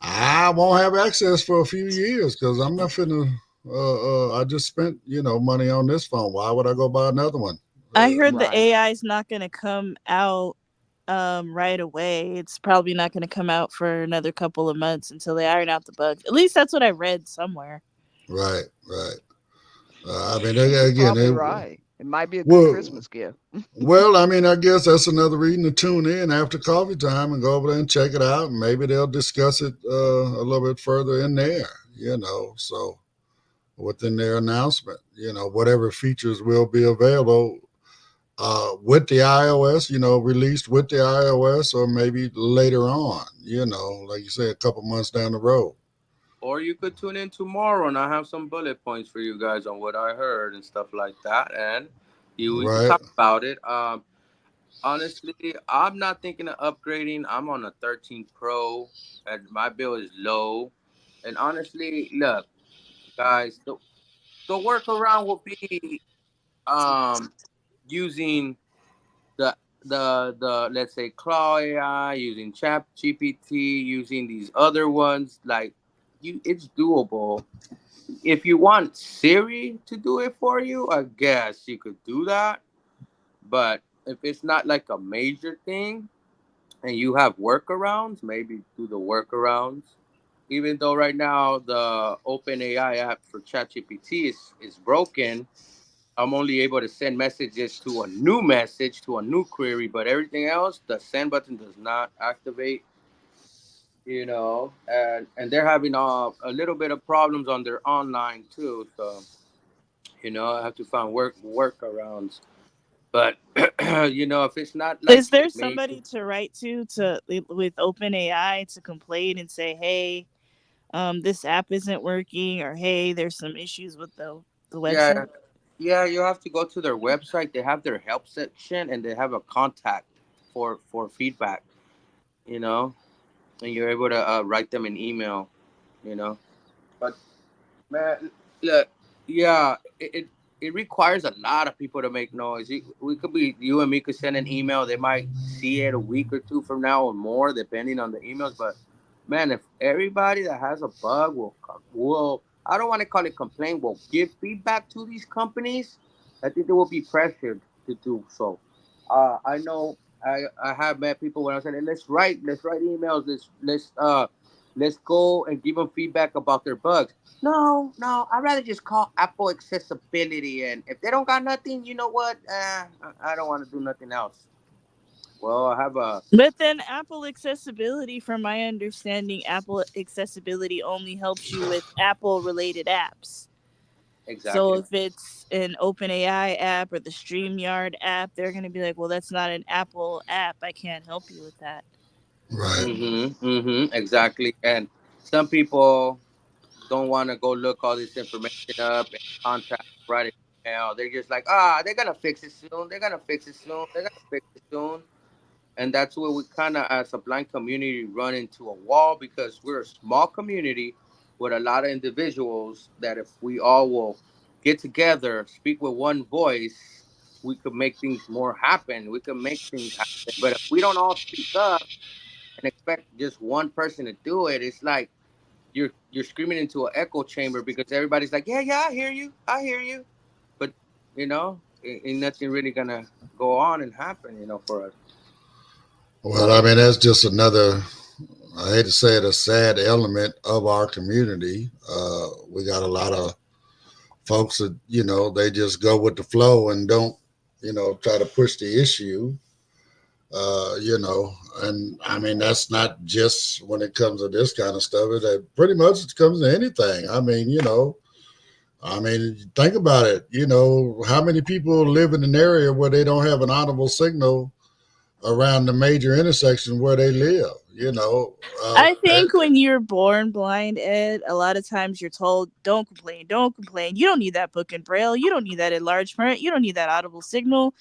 I won't have access for a few years because I'm not finna. I just spent money on this phone. Why would I go buy another one? I heard the Right. AI is not going to come out right away. It's probably not going to come out for another couple of months until they iron out the bugs. At least that's what I read somewhere. Right, right. I mean, You're again, probably right. It might be a good well, Christmas gift. well, I mean, I guess that's another reason to tune in after coffee time and go over there and check it out. And maybe they'll discuss it a little bit further in there. So within their announcement, whatever features will be available with the iOS, released with the iOS, or maybe later on, like you say, a couple months down the road. Or you could tune in tomorrow and I have some bullet points for you guys on what I heard and stuff like that. And we could Right. talk about it. Honestly, I'm not thinking of upgrading. I'm on a 13 Pro and my bill is low. And honestly, look, guys, the workaround will be um using the the let's say Claw AI, using Chat GPT, using these other ones. Like it's doable. If you want Siri to do it for you, I guess you could do that. But if it's not like a major thing and you have workarounds, maybe do the workarounds. Even though right now the OpenAI app for ChatGPT is broken, I'm only able to send messages to a new message to a new query, but everything else, the send button does not activate. And they're having a little bit of problems on their online too. So I have to find workarounds. But if it's not like Is there major, somebody to write to with OpenAI to complain and say, "Hey, this app isn't working," or "Hey, there's some issues with the yeah, website"? yeah, you have to go to their website. They have their help section and they have a contact for feedback. You know, and you're able to write them an email. You know, but man, look, yeah, it requires a lot of people to make noise. We could be you and me could send an email. They might see it a week or two from now or more, depending on the emails. But man, if everybody that has a bug will I don't want to call it complain, will give feedback to these companies, I think they will be pressured to do so. I know I have met people when I said, let's write emails, let's go and give them feedback about their bugs. No, I'd rather just call Apple Accessibility, and if they don't got nothing, you know what? I don't want to do nothing else. Well, I have a But then Apple Accessibility, from my understanding, Apple Accessibility only helps you with Apple related apps. So exactly. if it's an OpenAI app or the StreamYard app, they're going to be like, well, that's not an Apple app. I can't help you with that. Right. Exactly. And some people don't want to go look all this information up and contact, write an email. They're just like, they're gonna fix it soon. They're gonna fix it soon. They're gonna fix it soon. And that's where we kind of, as a blind community, run into a wall because we're a small community. with a lot of individuals that if we all will get together, speak with one voice, we could make things more happen. We could make things happen. But if we don't all speak up and expect just one person to do it, it's like you're screaming into an echo chamber because everybody's like, yeah, I hear you, but ain't nothing really gonna go on and happen, for us. Well, I mean, that's just another, I hate to say it, a sad element of our community. We got a lot of folks that, they just go with the flow and don't, try to push the issue, and I mean, that's not just when it comes to this kind of stuff. It pretty much it comes to anything. I mean, think about it. How many people live in an area where they don't have an audible signal around the major intersection where they live? I think when you're born blind, Ed, a lot of times you're told, don't complain. You don't need that book in Braille. You don't need that enlarged print. You don't need that audible signal.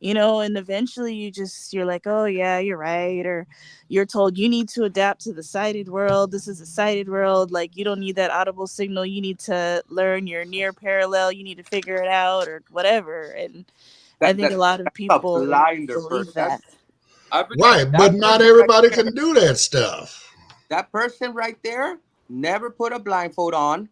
And eventually you're like, oh yeah, you're right. Or you're told you need to adapt to the sighted world. This is a sighted world. Like, you don't need that audible signal. You need to learn your near parallel. You need to figure it out or whatever. And I think a lot of people believe that. Right, but not everybody can do that stuff. That person right there never put a blindfold on,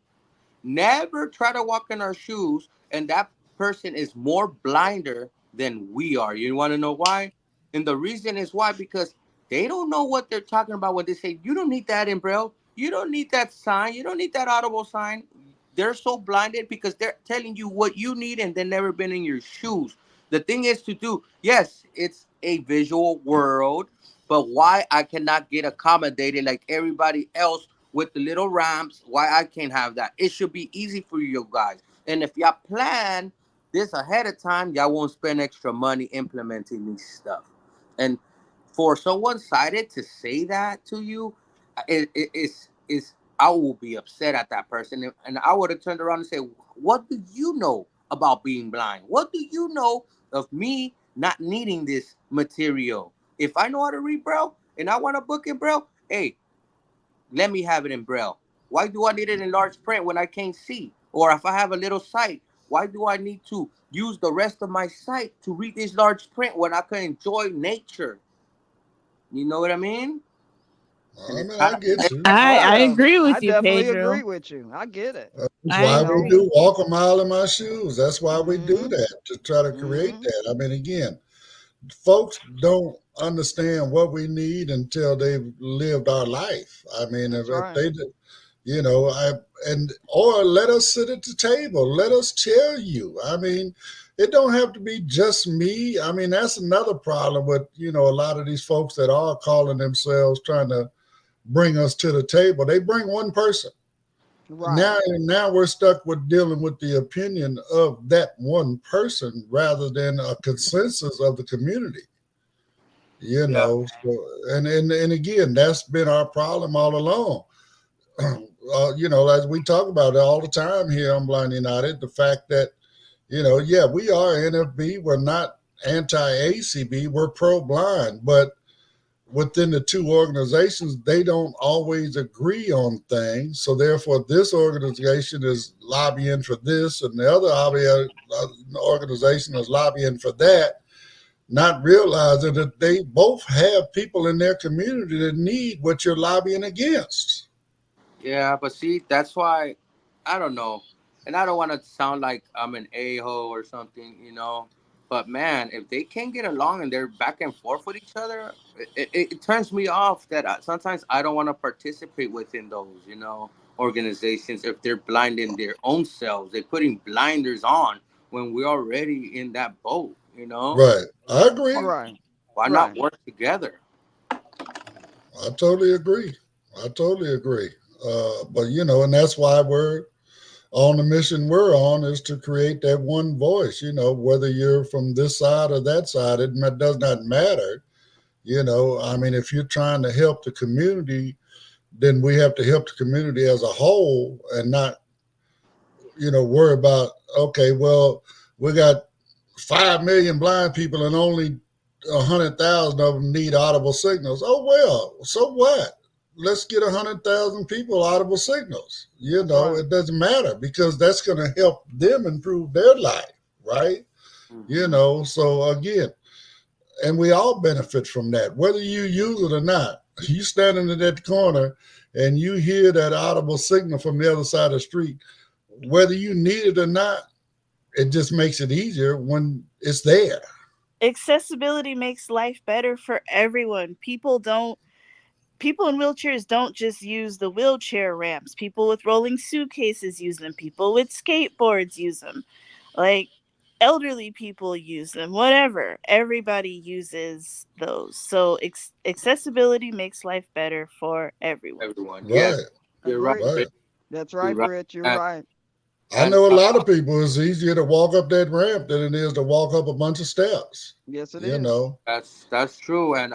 never try to walk in our shoes, and that person is more blinder than we are. You want to know why? And the reason is why, because they don't know what they're talking about when they say, you don't need that in Braille. You don't need that sign. You don't need that audible sign. They're so blinded because they're telling you what you need and they've never been in your shoes. The thing is to do, yes, it's a visual world, but why I cannot get accommodated like everybody else with the little ramps? Why I can't have that? It should be easy for you guys. And if y'all plan this ahead of time, y'all won't spend extra money implementing these stuff. And for someone sighted to say that to you, it's I will be upset at that person. And I would have turned around and said, what do you know about being blind? What do you know of me not needing this material? If I know how to read Braille and I want a book in Braille, hey, let me have it in Braille. Why do I need it in large print when I can't see? Or if I have a little sight, why do I need to use the rest of my sight to read this large print when I can enjoy nature? You know what I mean? I get you. I agree with you, definitely Pedro. agree with you. I get it. That's why we do walk a mile in my shoes. That's why we do that, to try to create that. I mean, again, folks don't understand what we need until they've lived our life. I mean, if they do, or let us sit at the table. Let us tell you. I mean, it don't have to be just me. I mean, that's another problem with, a lot of these folks that are calling themselves trying to bring us to the table. They bring one person. Right. Now we're stuck with dealing with the opinion of that one person rather than a consensus of the community. So, and again, that's been our problem all along. As we talk about it all the time here on Blind United, the fact that, we are NFB. We're not anti-ACB. We're pro-blind, but within the two organizations, they don't always agree on things. So therefore, this organization is lobbying for this, and the other organization is lobbying for that, not realizing that they both have people in their community that need what you're lobbying against. Yeah, but see, that's why, I don't know. And I don't want to sound like I'm an a-hole or something, But man, if they can't get along and they're back and forth with each other, it turns me off that sometimes I don't want to participate within those, organizations if they're blinding their own selves. They're putting blinders on when we're already in that boat, Right. I agree. Right. Why not work together? I totally agree. But, and that's why we're on the mission we're on, is to create that one voice, whether you're from this side or that side, it does not matter. I mean, if you're trying to help the community, then we have to help the community as a whole and not, worry about, okay, well, we got 5 million blind people and only 100,000 of them need audible signals. Oh, well, so what? let's get 100,000 people audible signals. You That's know, right. it doesn't matter because that's going to help them improve their life, right? You Mhm. know, so again, and we all benefit from that, whether you use it or not. You standing in that corner and you hear that audible signal from the other side of the street, whether you need it or not, it just makes it easier when it's there. Accessibility makes life better for everyone. People in wheelchairs don't just use the wheelchair ramps. People with rolling suitcases use them. People with skateboards use them. Like elderly people use them. Whatever. Everybody uses those. So accessibility makes life better for everyone. Everyone. Yes, Right, you're right, Agree. right. Rich. That's You're right, right. Rich. You're And, right. I and know a lot of people, it's easier to walk up that ramp than it is to walk up a bunch of steps. Yes, it You is. know, that's true. And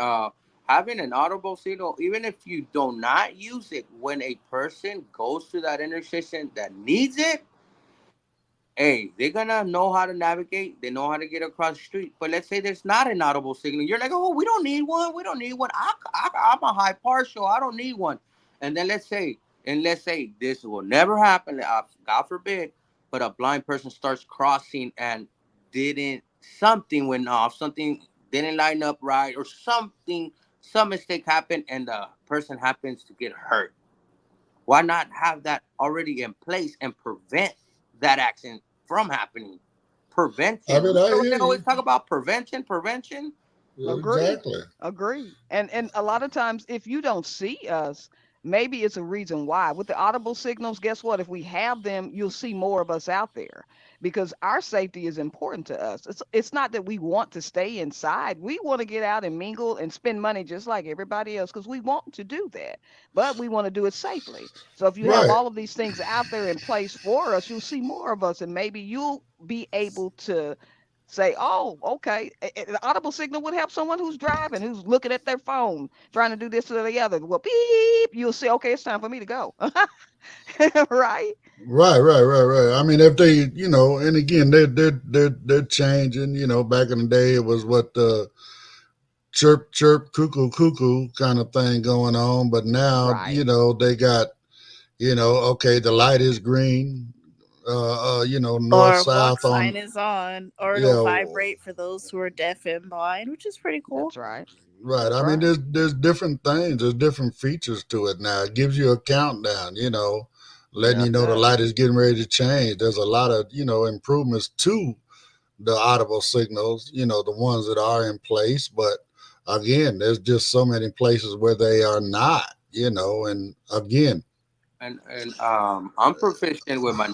having an audible signal, even if you do not use it, when a person goes to that intersection that needs it, hey, they're gonna know how to navigate. They know how to get across the street. But let's say there's not an audible signal. You're like, oh, we don't need one. We don't need one. I'm a high partial. I don't need one. And then let's say this will never happen. God forbid. But a blind person starts crossing and didn't something went off, something didn't line up right, or something, some mistake happened, and the person happens to get hurt. Why not have that already in place and prevent that accident from happening? I Prevention. mean, I Remember what hear they always you. talk about? Prevention, prevention. Agree. Exactly. Agree. And a lot of times if you don't see us, maybe it's a reason why. With the audible signals, guess what? If we have them, you'll see more of us out there because our safety is important to us. It's not that we want to stay inside. We want to get out and mingle and spend money just like everybody else because we want to do that. But we want to do it safely. So if you have Right. all of these things out there in place for us, you'll see more of us and maybe you'll be able to say, oh, okay. The audible signal would help someone who's driving, who's looking at their phone, trying to do this or the other. Well, beep, you'll say, okay, it's time for me to go. Right? Right. I mean, if they, you know, and again, they're changing. You know, back in the day, it was what the chirp chirp cuckoo kind of thing going on, but now, Right. you know, they got, you know, okay, the light is green, you know, north Or walk south sign on, is on, or you it'll know, vibrate for those who are deaf and blind, which is pretty cool. That's right. right. That's I mean, right. there's different things, there's different features to it now. It gives you a countdown, you know, letting Yeah, you it know the does. light is getting ready to change. There's a lot of, you know, improvements to the audible signals, you know, the ones that are in place. But again, there's just so many places where they are not, you know, and again, And I'm proficient with my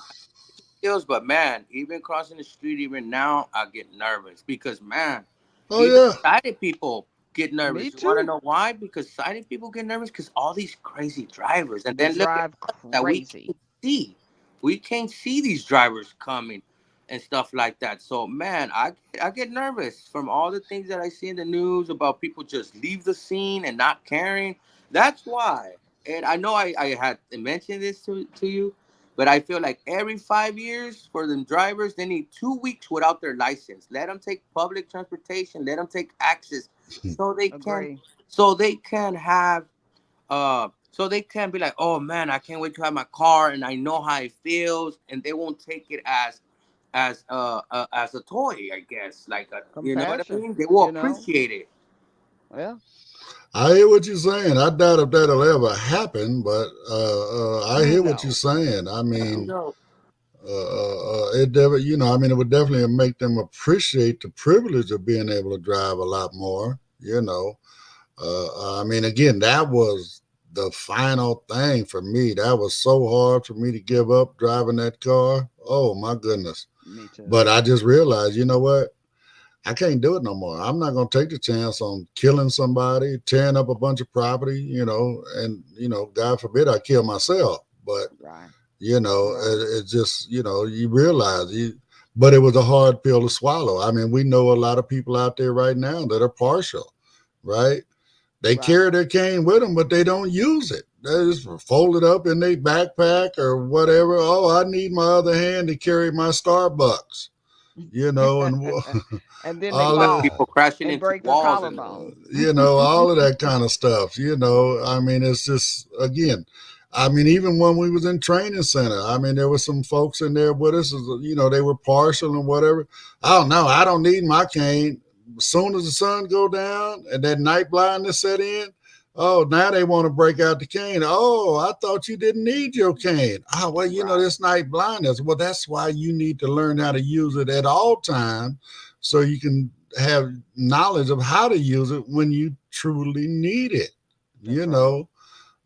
skills, but man, even crossing the street, even now, I get nervous because man, oh even yeah, sighted people get Me nervous. You want to too. know why? Because sighted people get nervous because all these crazy drivers, and They then look at drive us that we crazy. can't see. We can't see these drivers coming and stuff like that. So man, I get nervous from all the things that I see in the news about people just leave the scene and not caring. That's why. And I know I had mentioned this to you, but I feel like every 5 years for them drivers, they need 2 weeks without their license. Let them take public transportation. Let them take access, so they can, Agree. so they can have, so they can be like, oh man, I can't wait to have my car, and I know how it feels, and they won't take it as a toy, I guess. Like you know what I Compassion, mean? They will you know? appreciate it. Yeah. I hear what you're saying. I doubt if that'll ever happen, but I hear what you're No. saying. I mean, No. you know, I mean, it would definitely make them appreciate the privilege of being able to drive a lot more. You know, I mean, again, that was the final thing for me. That was so hard for me to give up driving that car. Oh my goodness! Me too. But I just realized, you know what? I can't do it no more. I'm not going to take the chance on killing somebody, tearing up a bunch of property, you know, and, you know, God forbid I kill myself. But, Right. you know, Right. it's just, you know, you realize but it was a hard pill to swallow. I mean, we know a lot of people out there right now that are partial, right? They Right. carry their cane with them, but they don't use it. They just fold it up in their backpack or whatever. Oh, I need my other hand to carry my Starbucks. you know, and And then they all You got of, fall people crashing and into break their walls and collarbone. you know, all of that kind of stuff, you know. I mean, it's just, again, I mean, even when we was in training center, I mean, there were some folks in there with us, you know, they were partial and whatever. I don't know. I don't need my cane. As soon as the sun go down and that night blindness set in, oh, now they want to break out the cane. Oh, I thought you didn't need your cane. Oh, well, you know, Right. this night blindness. Well, that's why you need to learn how to use it at all times so you can have knowledge of how to use it when you truly need it. That's You right. know,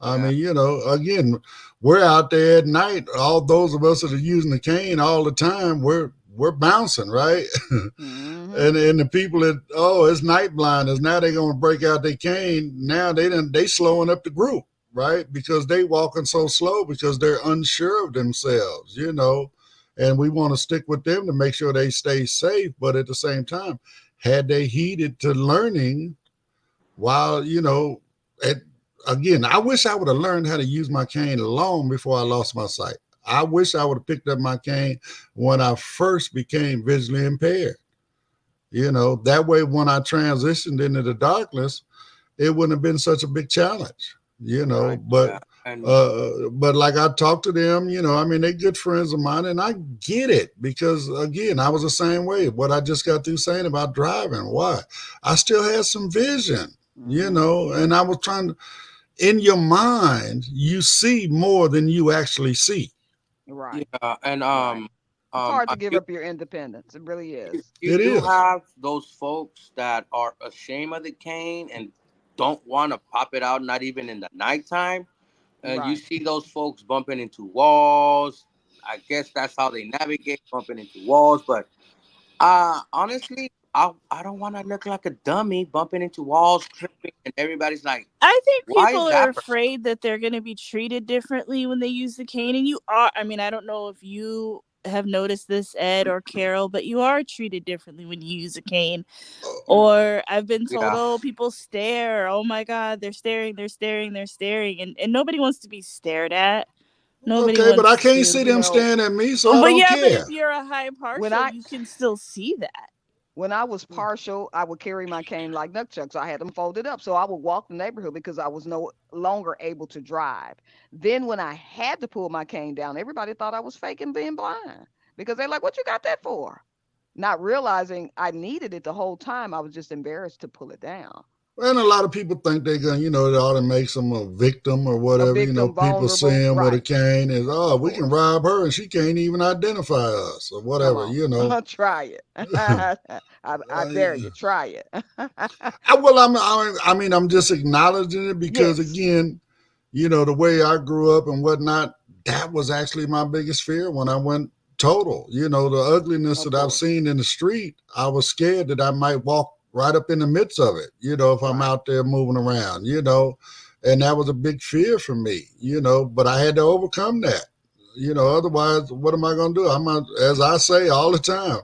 I yeah. mean, you know, again, we're out there at night. All those of us that are using the cane all the time, we're bouncing, right? Mm-hmm. And the people that, oh, it's night blindness, now they're gonna break out their cane. Now they slowing up the group, right? Because they walking so slow because they're unsure of themselves, you know. And we want to stick with them to make sure they stay safe. But at the same time, had they heeded to learning while, you know, again, I wish I would have learned how to use my cane long before I lost my sight. I wish I would have picked up my cane when I first became visually impaired. You know, that way when I transitioned into the darkness, it wouldn't have been such a big challenge, you know. Right. Yeah. But like I talked to them, you know, I mean, they're good friends of mine, and I get it because again, I was the same way. What I just got through saying about driving, why? I still had some vision, you Mm-hmm. know, and I was trying to, in your mind, you see more than you actually see. Right. Yeah, and Right. It's hard to give you up your independence. It really is. It do is. have those folks that are ashamed of the cane and don't want to pop it out, not even in the nighttime. And you Right. see those folks bumping into walls. I guess that's how they navigate, bumping into walls. But honestly, I don't want to look like a dummy bumping into walls, tripping, and everybody's like, I think "Why people is are that person?" afraid that they're going to be treated differently when they use the cane. And you are, I mean, I don't know if you have noticed this, Ed or Carol, but you are treated differently when you use a cane. Or I've been told, Yeah, oh, people stare. Oh my God, they're staring, they're staring, they're staring. And nobody wants to be stared at. Nobody Okay, but I wants can't to. see You them know, staring at me, so I But don't yeah, but if care. you're a high when partial, I you can still see that. when I was partial, I would carry my cane like nunchucks. I had them folded up, so I would walk the neighborhood because I was no longer able to drive. Then when I had to pull my cane down, everybody thought I was faking being blind because they're like, "What you got that for?" Not realizing I needed it the whole time. I was just embarrassed to pull it down. And a lot of people think they're going to, you know, it ought to make them a victim or A whatever. You know, victim, people see vulnerable, him with a right? cane is, oh, Of we can course. rob her and she can't even identify us or Come whatever, on, you know. try it. I dare you, try it. I mean, I'm just acknowledging it because, Yes, again, you know, the way I grew up and whatnot, that was actually my biggest fear when I went total. You know, the ugliness of that I've course. seen in the street, I was scared that I might walk right up in the midst of it, you know, if I'm Right. out there moving around, you know, and that was a big fear for me, you know, but I had to overcome that. You know, Right. otherwise, what am I going to do? As I say all the time,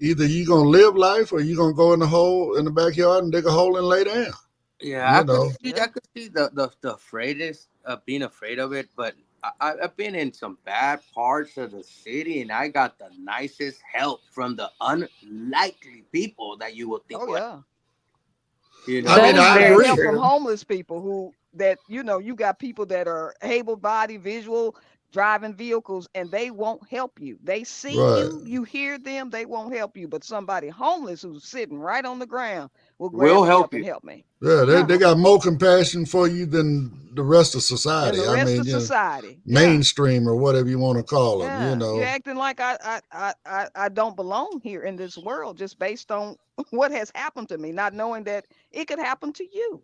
either you going to live life or you going to go in the hole in the backyard and dig a hole and lay down, yeah. you know. Yeah. I could see the afraidest being afraid of it. But I've been in some bad parts of the city, and I got the nicest help from the unlikely people that you would Oh think would, yeah. you I That mean, know. is I I very got agree. help from true. homeless people who that you got people that are able body visual driving vehicles and they won't help you. They see Right. you, you hear them, they won't help you. But somebody homeless who's sitting right on the ground will grab Will me up help and you. help me. Yeah, they Yeah. got more compassion for you than the rest of Than the society. I rest mean, of you know, society. Yeah. mainstream or whatever you want to call them, you Yeah. You're know. acting like I don't belong here in this world just based on what has happened to me, not knowing that it could happen to you.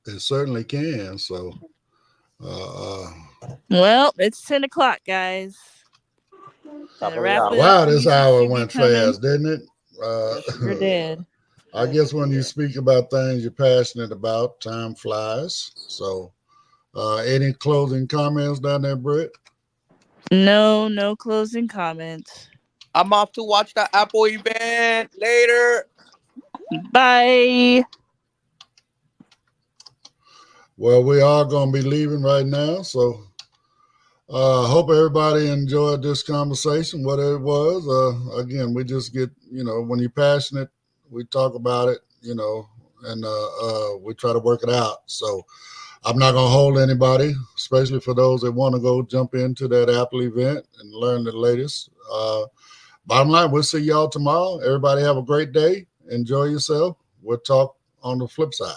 It certainly can. So, uh, Well, it's 10 o'clock, guys. Top Gotta of the wrap it hour. up. wow, this Music hour should be went coming. fast, didn't it? Yes, it Sure did. did. I Yes, guess it when you did. speak about things you're passionate about, time flies. So, any closing comments down there, Britt? No closing comments. I'm off to watch the Apple event later. Bye. Well, we are going to be leaving right now. So, Hope everybody enjoyed this conversation, whatever it was. Again, we just get, when you're passionate, we talk about it, and we try to work it out. So I'm not going to hold anybody, especially for those that want to go jump into that Apple event and learn the latest. Bottom line, we'll see y'all tomorrow. Everybody have a great day. Enjoy yourself. We'll talk on the flip side.